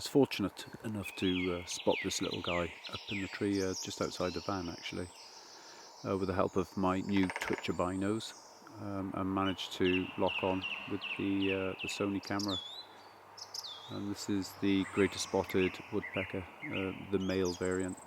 was fortunate enough to spot this little guy up in the tree just outside the van, actually, with the help of my new Twitcher binos, and managed to lock on with the Sony camera. And this is the greater spotted woodpecker, the male variant.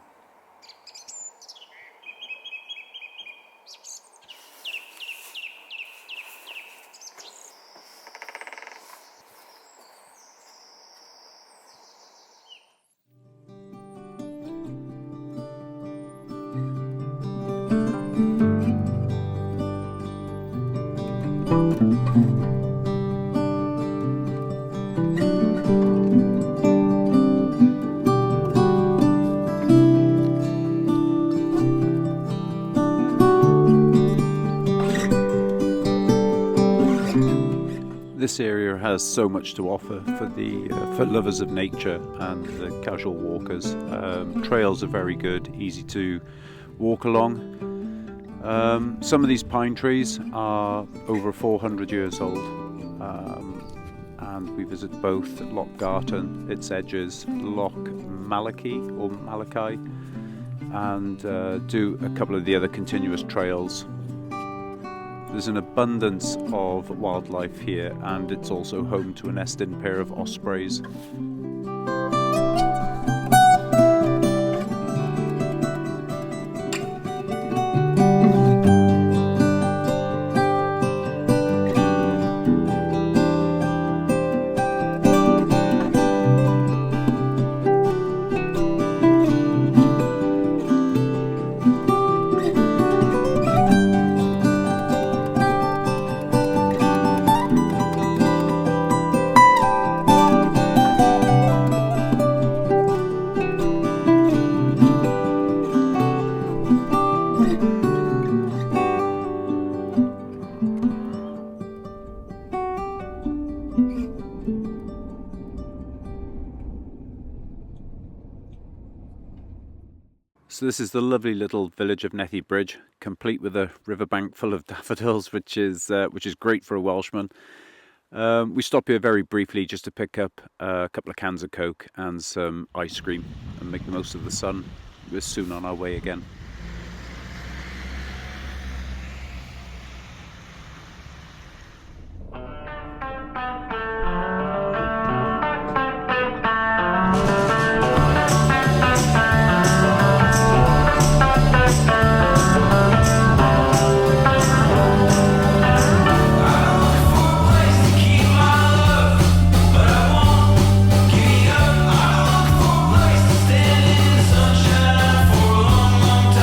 This area has so much to offer for lovers of nature and the casual walkers. Trails are very good, easy to walk along. Some of these pine trees are over 400 years old, and we visit both Loch Garten, its edges, Loch Malachi, and do a couple of the other continuous trails. There's an abundance of wildlife here, and it's also home to a nesting pair of ospreys. So this is the lovely little village of Nethy Bridge, complete with a riverbank full of daffodils, which is great for a Welshman. We stop here very briefly just to pick up a couple of cans of Coke and some ice cream and make the most of the sun. We're soon on our way again. Long, long time.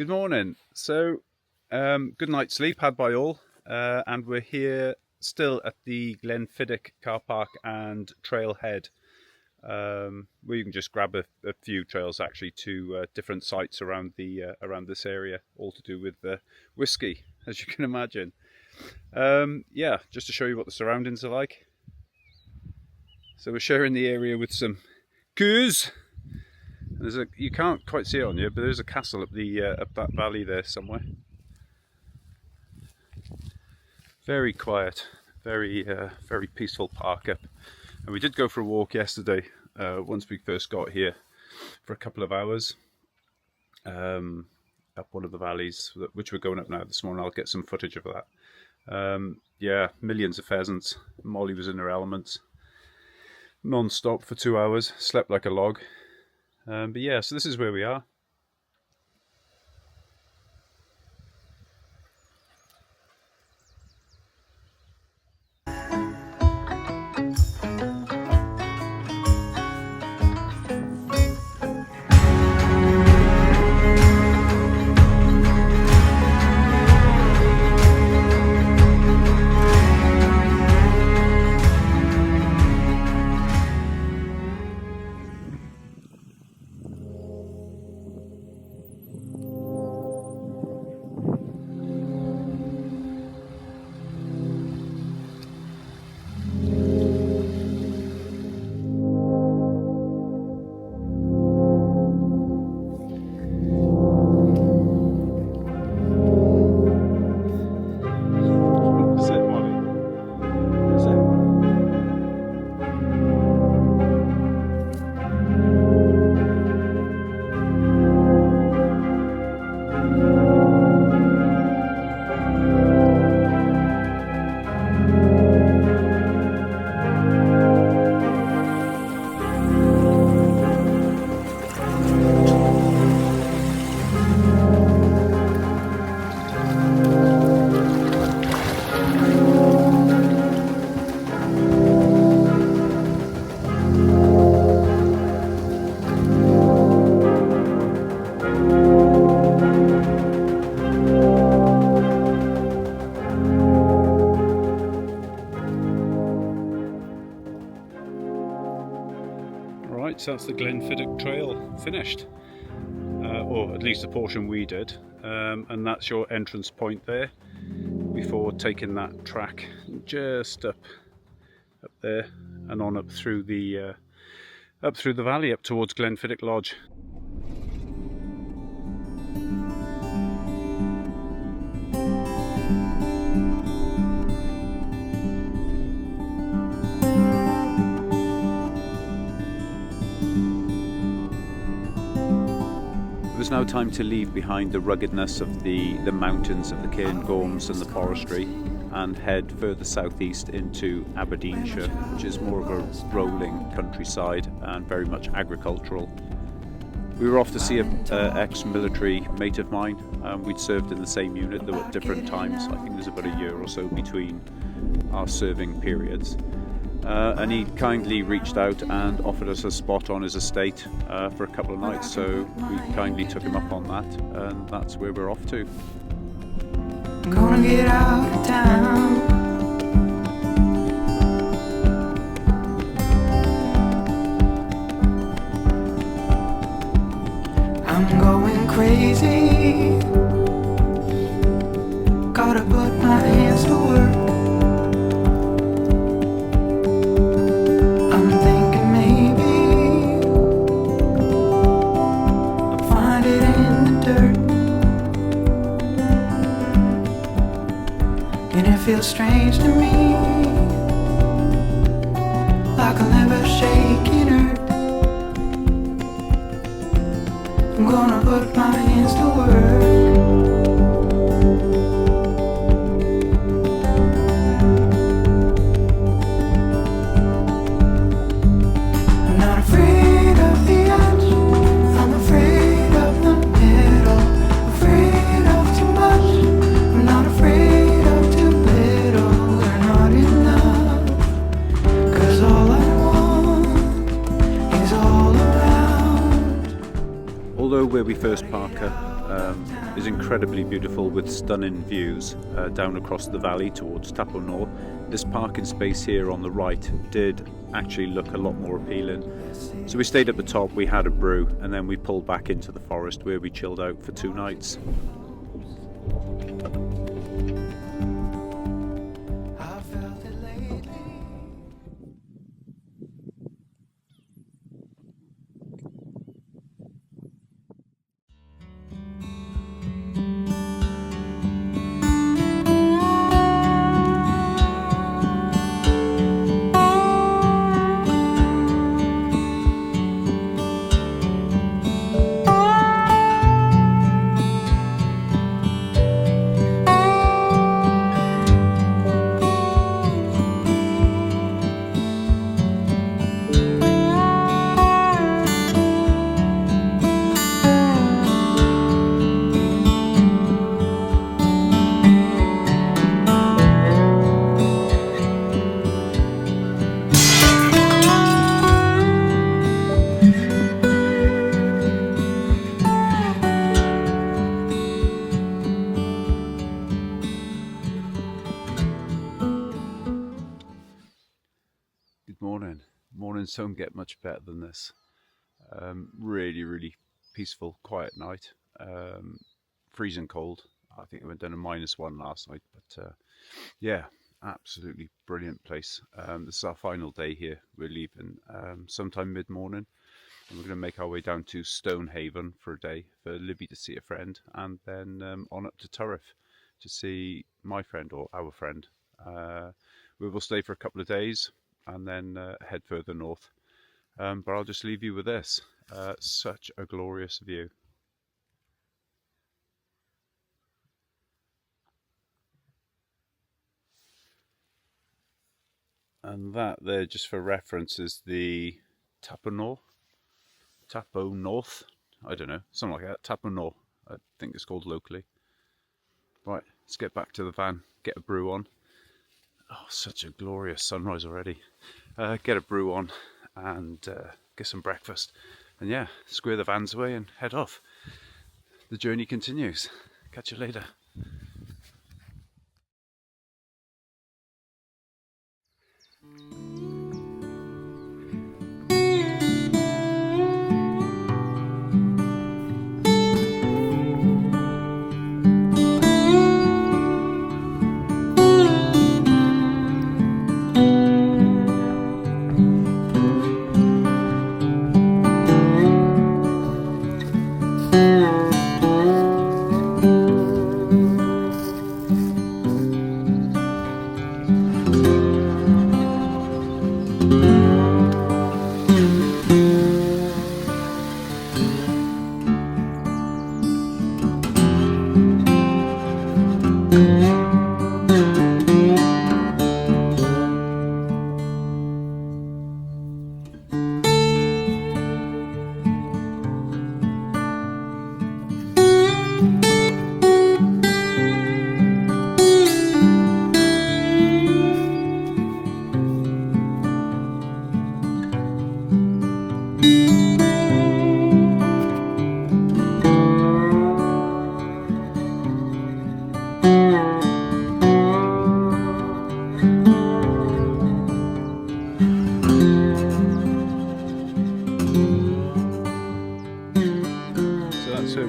Good morning. So, good night's sleep had by all, and we're here still at the Glenfiddich car park and trailhead, where you can just grab a few trails actually to different sites around around this area, all to do with whiskey, as you can imagine. Yeah, just to show you what the surroundings are like. So we're sharing the area with some coos. You can't quite see it on here, but there's a castle up that valley there somewhere. Very quiet, very peaceful park up. And we did go for a walk yesterday, once we first got here, for a couple of hours, up one of the valleys, which we're going up now this morning. I'll get some footage of that. Yeah, millions of pheasants. Molly was in her element, non-stop for 2 hours, slept like a log. But yeah, so this is where we are. So that's the Glenfiddich trail finished, or at least the portion we did, and that's your entrance point there before taking that track just up there and on up through the valley up towards Glenfiddich Lodge. It was now time to leave behind the ruggedness of the mountains of the Cairngorms and the forestry and head further southeast into Aberdeenshire, which is more of a rolling countryside and very much agricultural. We were off to see an ex-military mate of mine. We'd served in the same unit, though at different times. I think there's about a year or so between our serving periods. And he kindly reached out and offered us a spot on his estate for a couple of nights, so we kindly took him up on that, and that's where we're off to. I'm gonna get out of town. I'm going crazy. Gotta put my hands to work. Feels strange to me, like I'll never shake in earth. I'm gonna put my hands to work. I'm not afraid of the edge, I'm afraid of the middle, afraid of too much, I'm not afraid. where we first park is incredibly beautiful with stunning views down across the valley towards Taponor. This parking space here on the right did actually look a lot more appealing. So we stayed at the top, we had a brew, and then we pulled back into the forest where we chilled out for 2 nights. Mornings don't get much better than this. Really peaceful, quiet night. Freezing cold. I think I went down to -1 last night, but yeah, absolutely brilliant place. This is our final day here. We're leaving sometime mid-morning, and we're going to make our way down to Stonehaven for a day for Libby to see a friend, and then on up to Turriff to see my friend or our friend. We will stay for a couple of days and then head further north. But I'll just leave you with this. Such a glorious view. And that there, just for reference, is the Taponor, I don't know, something like that, Taponor, I think it's called locally. Right, let's get back to the van, get a brew on. Oh, such a glorious sunrise already. Get a brew on and get some breakfast. And yeah, square the vans away and head off. The journey continues. Catch you later.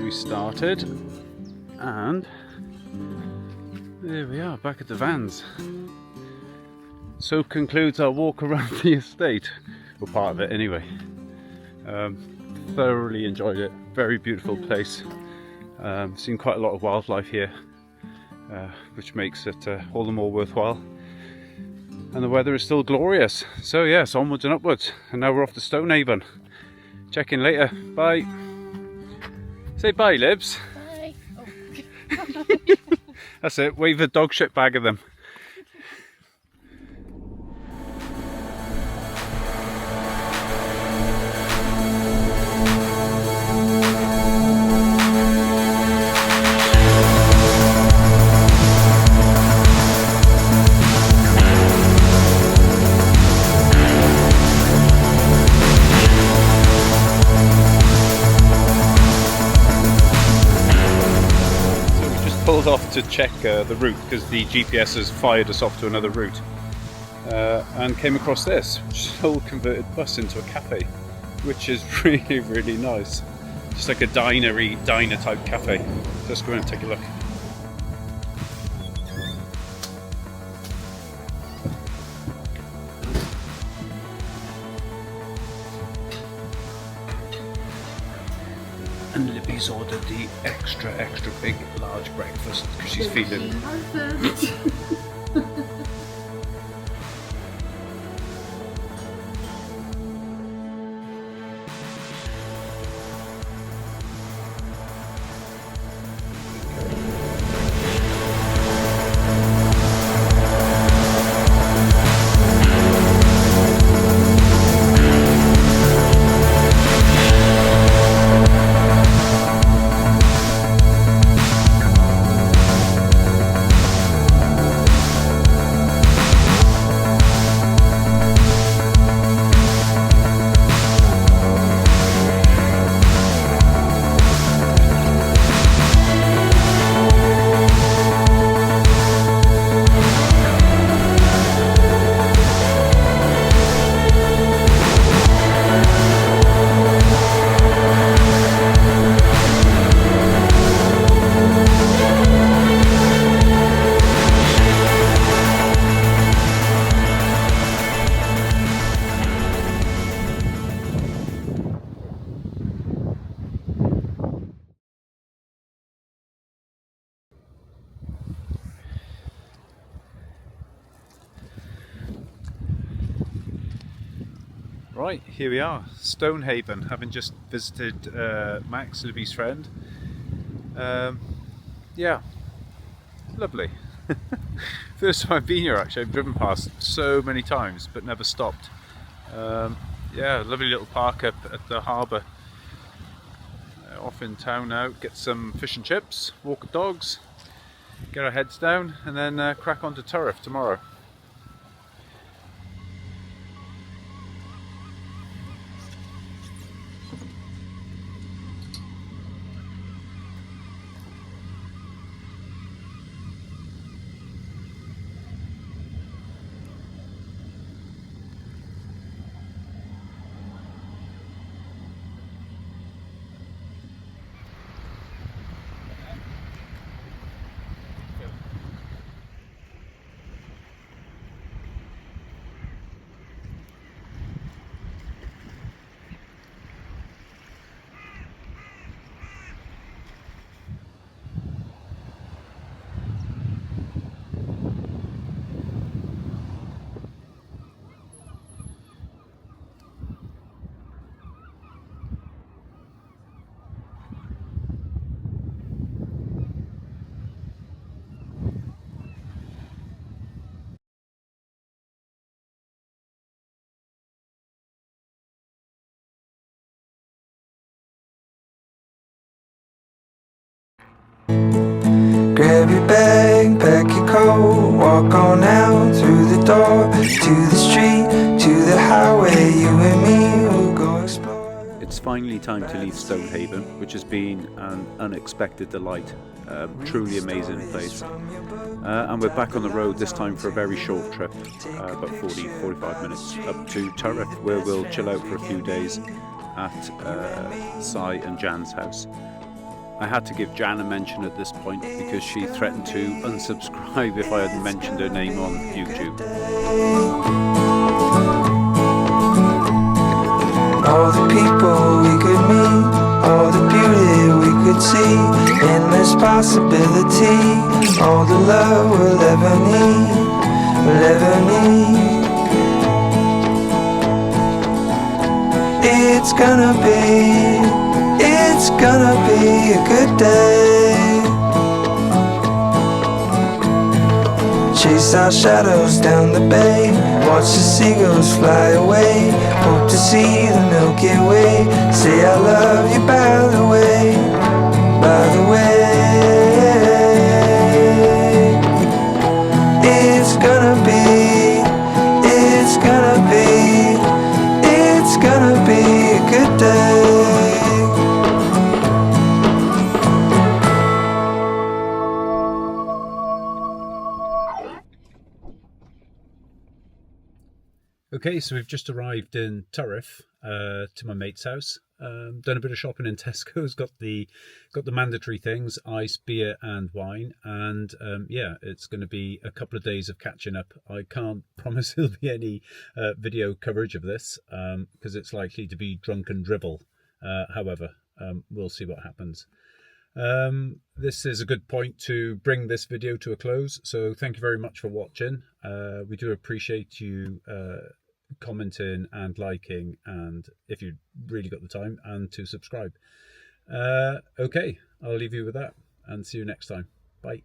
Started, and there we are, back at the vans. So concludes our walk around the estate, or part of it anyway. Thoroughly enjoyed it. Very beautiful place. Seen quite a lot of wildlife here, which makes it all the more worthwhile. And the weather is still glorious. So yes, onwards and upwards. And now we're off to Stonehaven. Check in later. Bye. Say bye, Libs. Bye. Oh. That's it. Wave a dog shit bag at them. was off to check the route because the GPS has fired us off to another route, and came across this, which is an old converted bus into a cafe, which is really, really nice. Just like a diner type cafe. Let's go in and take a look. And Libby's ordered the extra big large breakfast because she's feeling right. Here we are, Stonehaven, having just visited Max, Libby's friend. Yeah, lovely. First time I've been here actually. I've driven past so many times but never stopped. Yeah, lovely little park up at the harbour. Off in town now, get some fish and chips, walk the dogs, get our heads down, and then crack on to Turriff tomorrow. Grab your bag, pack your coat, walk on out through the door, to the street, to the highway, you and me will go explore. It's finally time to leave Stonehaven, which has been an unexpected delight. Truly amazing place. And we're back on the road this time for a very short trip, about 40-45 minutes, up to Turriff, where we'll chill out for a few days at Si and Jan's house. I had to give Jan a mention at this point because she threatened to unsubscribe if I hadn't mentioned her name on YouTube. All the people we could meet, all the beauty we could see, endless possibility, all the love we'll ever need, we'll ever need. It's gonna be a good day. Chase our shadows down the bay, watch the seagulls fly away, hope to see the Milky Way, say I love you by the way, by the way. It's gonna be a good day. Okay, so we've just arrived in Turriff to my mate's house. Done a bit of shopping in Tesco's. Got the mandatory things: ice, beer, and wine. And yeah, it's going to be a couple of days of catching up. I can't promise there'll be any video coverage of this because it's likely to be drunken drivel. However, we'll see what happens. This is a good point to bring this video to a close, so thank you very much for watching. We do appreciate you commenting and liking, and if you've really got the time, and to subscribe. Okay, I'll leave you with that and see you next time. Bye.